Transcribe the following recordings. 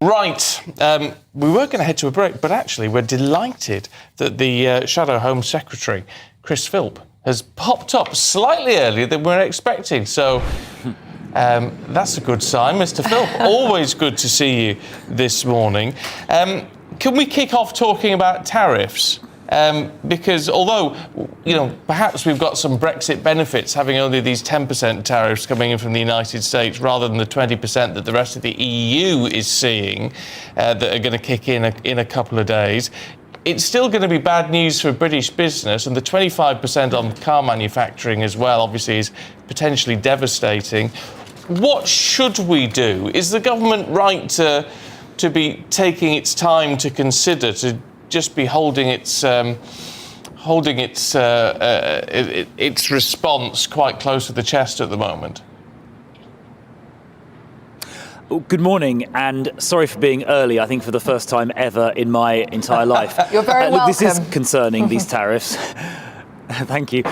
Right, we were going to head to a break, but actually we're delighted that the Shadow Home Secretary, Chris Philp, has popped up slightly earlier than we were expecting. So that's a good sign, Mr. Philp. Always good to see you this morning. Can we kick off talking about tariffs? Because although, perhaps we've got some Brexit benefits having only these 10% tariffs coming in from the United States rather than the 20% that the rest of the EU is seeing that are going to kick in a couple of days, it's still going to be bad news for British business, and the 25% on car manufacturing as well, obviously, is potentially devastating. What should we do? Is the government right to be taking its time to consider, to just be holding its response quite close to the chest at the moment? Good morning, and sorry for being early, I think for the first time ever in my entire life. You're very welcome. This is concerning, these tariffs. Thank you.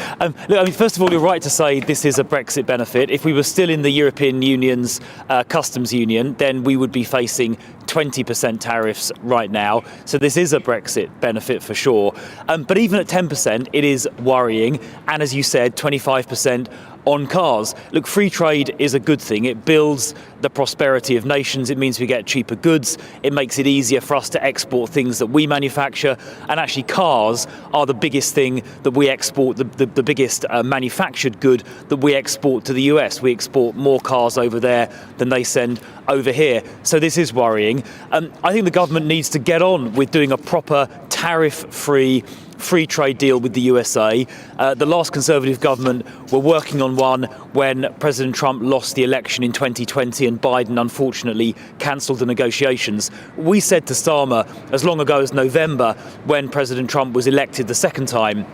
First of all, you're right to say this is a Brexit benefit. If we were still in the European Union's customs union, then we would be facing 20% tariffs right now. So this is a Brexit benefit for sure. But even at 10%, it is worrying. And as you said, 25% on cars. Look, free trade is a good thing. It builds the prosperity of nations. It means we get cheaper goods. It makes it easier for us to export things that we manufacture. And actually, cars are the biggest thing that we export, the biggest manufactured good that we export to the US. We export more cars over there than they send over here. So this is worrying. I think the government needs to get on with doing a proper tariff-free free trade deal with the USA. The last Conservative government were working on one when President Trump lost the election in 2020 and Biden unfortunately cancelled the negotiations. We said to Starmer as long ago as November, when President Trump was elected the second time,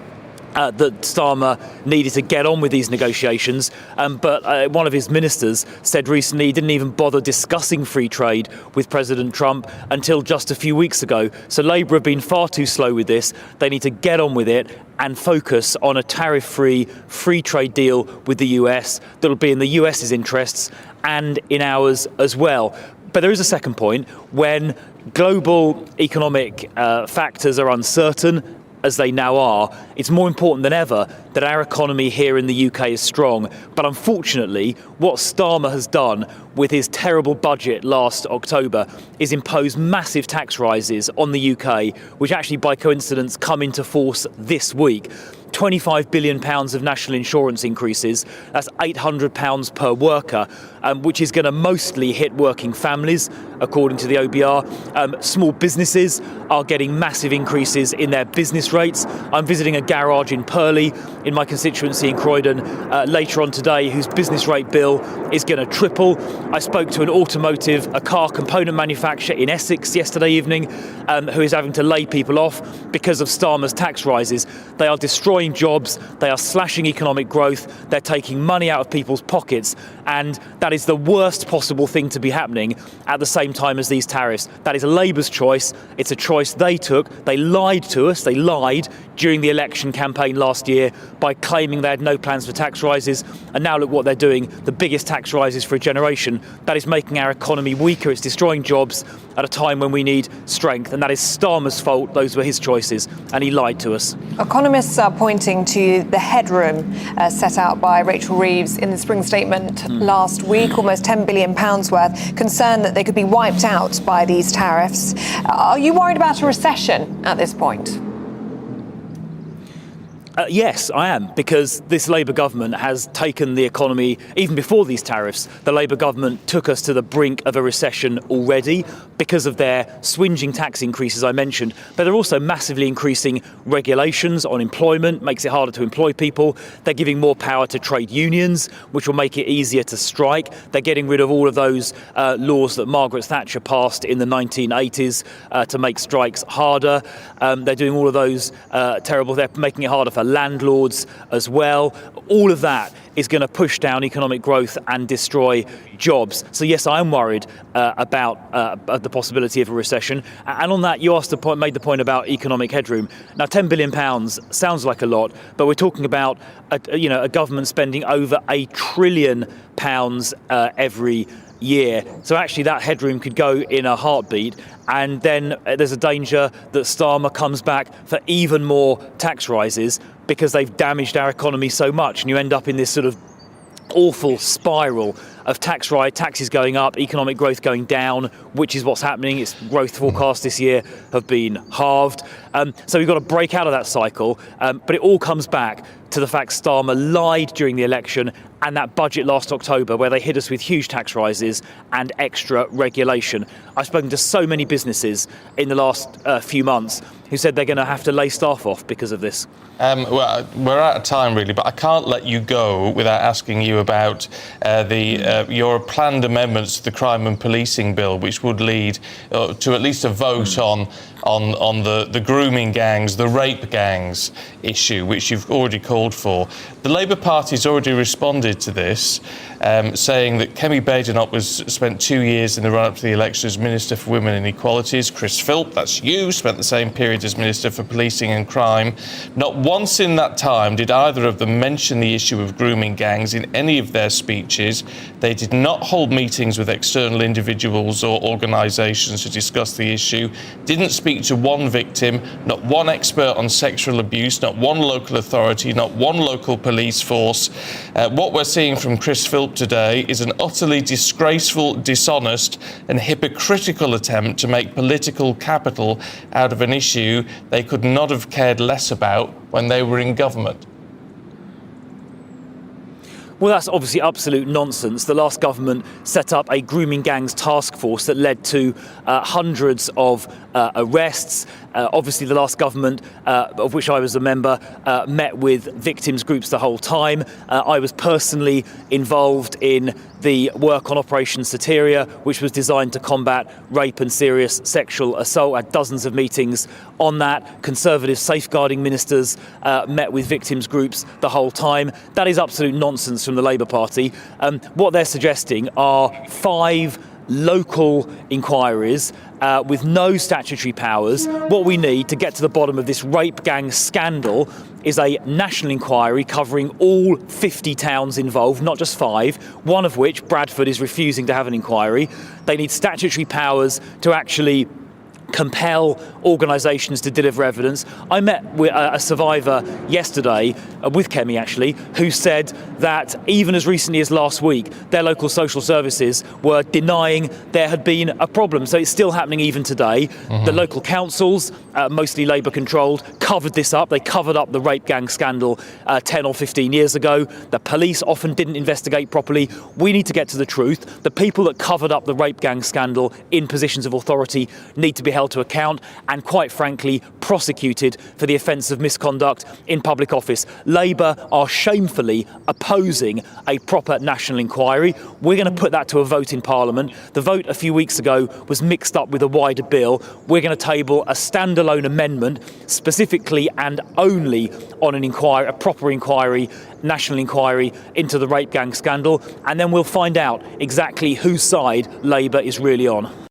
that Starmer needed to get on with these negotiations, but one of his ministers said recently he didn't even bother discussing free trade with President Trump until just a few weeks ago. So Labour have been far too slow with this. They need to get on with it and focus on a tariff-free free trade deal with the US that'll be in the US's interests and in ours as well. But there is a second point. When global economic factors are uncertain, as they now are, it's more important than ever that our economy here in the UK is strong. But unfortunately, what Starmer has done with his terrible budget last October is impose massive tax rises on the UK, which actually by coincidence come into force this week. £25 billion of national insurance increases, that's £800 per worker, which is going to mostly hit working families, according to the OBR. Small businesses are getting massive increases in their business rates. I'm visiting a garage in Purley, in my constituency in Croydon, later on today, whose business rate bill is going to triple. I spoke to a car component manufacturer in Essex yesterday evening, who is having to lay people off because of Starmer's tax rises. They are destroying jobs, they are slashing economic growth, they're taking money out of people's pockets, and that is the worst possible thing to be happening at the same time as these tariffs. That is Labour's choice. It's a choice they took. They lied to us. They lied during the election campaign last year by claiming they had no plans for tax rises, and now look what they're doing, the biggest tax rises for a generation. That is making our economy weaker. It's destroying jobs at a time when we need strength, and that is Starmer's fault. Those were his choices, and he lied to us. Economists are pointing to the headroom set out by Rachel Reeves in the spring statement last week, almost £10 billion worth, concerned that they could be wiped out by these tariffs. Are you worried about a recession at this point? Yes, I am, because this Labour government has taken the economy, even before these tariffs, the Labour government took us to the brink of a recession already because of their swinging tax increases I mentioned, but they're also massively increasing regulations on employment, makes it harder to employ people. They're giving more power to trade unions, which will make it easier to strike. They're getting rid of all of those laws that Margaret Thatcher passed in the 1980s to make strikes harder. They're doing all of those they're making it harder for landlords as well. All of that is going to push down economic growth and destroy jobs. So yes, I am worried about the possibility of a recession. And on that, you made the point about economic headroom. Now, £10 billion sounds like a lot, but we're talking about a government spending over £1 trillion every year. So actually that headroom could go in a heartbeat, and then there's a danger that Starmer comes back for even more tax rises because they've damaged our economy so much, and you end up in this sort of awful spiral of taxes going up, economic growth going down, which is what's happening. Its growth forecasts this year have been halved. So we've got to break out of that cycle. But it all comes back to the fact Starmer lied during the election and that budget last October where they hit us with huge tax rises and extra regulation. I've spoken to so many businesses in the last few months who said they're going to have to lay staff off because of this. Well, we're out of time, really, but I can't let you go without asking you about your planned amendments to the Crime and Policing Bill, which would lead to at least a vote on the grooming gangs, the rape gangs issue, which you've already called for. The Labour Party's already responded to this, saying that Kemi Badenoch spent 2 years in the run-up to the election as Minister for Women and Equalities. Chris Philp, that's you, spent the same period as Minister for Policing and Crime. Not once in that time did either of them mention the issue of grooming gangs in any of their speeches. They did not hold meetings with external individuals or organisations to discuss the issue, didn't speak to one victim, not one expert on sexual abuse, not one local authority, not one local police force. What we're seeing from Chris Philp today is an utterly disgraceful, dishonest and hypocritical attempt to make political capital out of an issue they could not have cared less about when they were in government. Well, that's obviously absolute nonsense. The last government set up a grooming gangs task force that led to hundreds of arrests. Obviously, the last government, of which I was a member, met with victims groups the whole time. I was personally involved in the work on Operation Soteria, which was designed to combat rape and serious sexual assault. I had dozens of meetings on that. Conservative safeguarding ministers met with victims groups the whole time. That is absolute nonsense from the Labour Party. What they're suggesting are 5 local inquiries with no statutory powers. What we need to get to the bottom of this rape gang scandal is a national inquiry covering all 50 towns involved, not just 5, one of which, Bradford, is refusing to have an inquiry. They need statutory powers to actually compel organisations to deliver evidence. I met with a survivor yesterday, with Kemi actually, who said that even as recently as last week, their local social services were denying there had been a problem. So it's still happening even today. The local councils, mostly Labour controlled, covered this up. They covered up the rape gang scandal 10 or 15 years ago. The police often didn't investigate properly. We need to get to the truth. The people that covered up the rape gang scandal in positions of authority need to be held to account and, quite frankly, prosecuted for the offence of misconduct in public office. Labour are shamefully opposing a proper national inquiry. We're going to put that to a vote in Parliament. The vote a few weeks ago was mixed up with a wider bill. We're going to table a standalone amendment specifically and only on an inquiry, a proper inquiry, national inquiry into the rape gang scandal, and then we'll find out exactly whose side Labour is really on.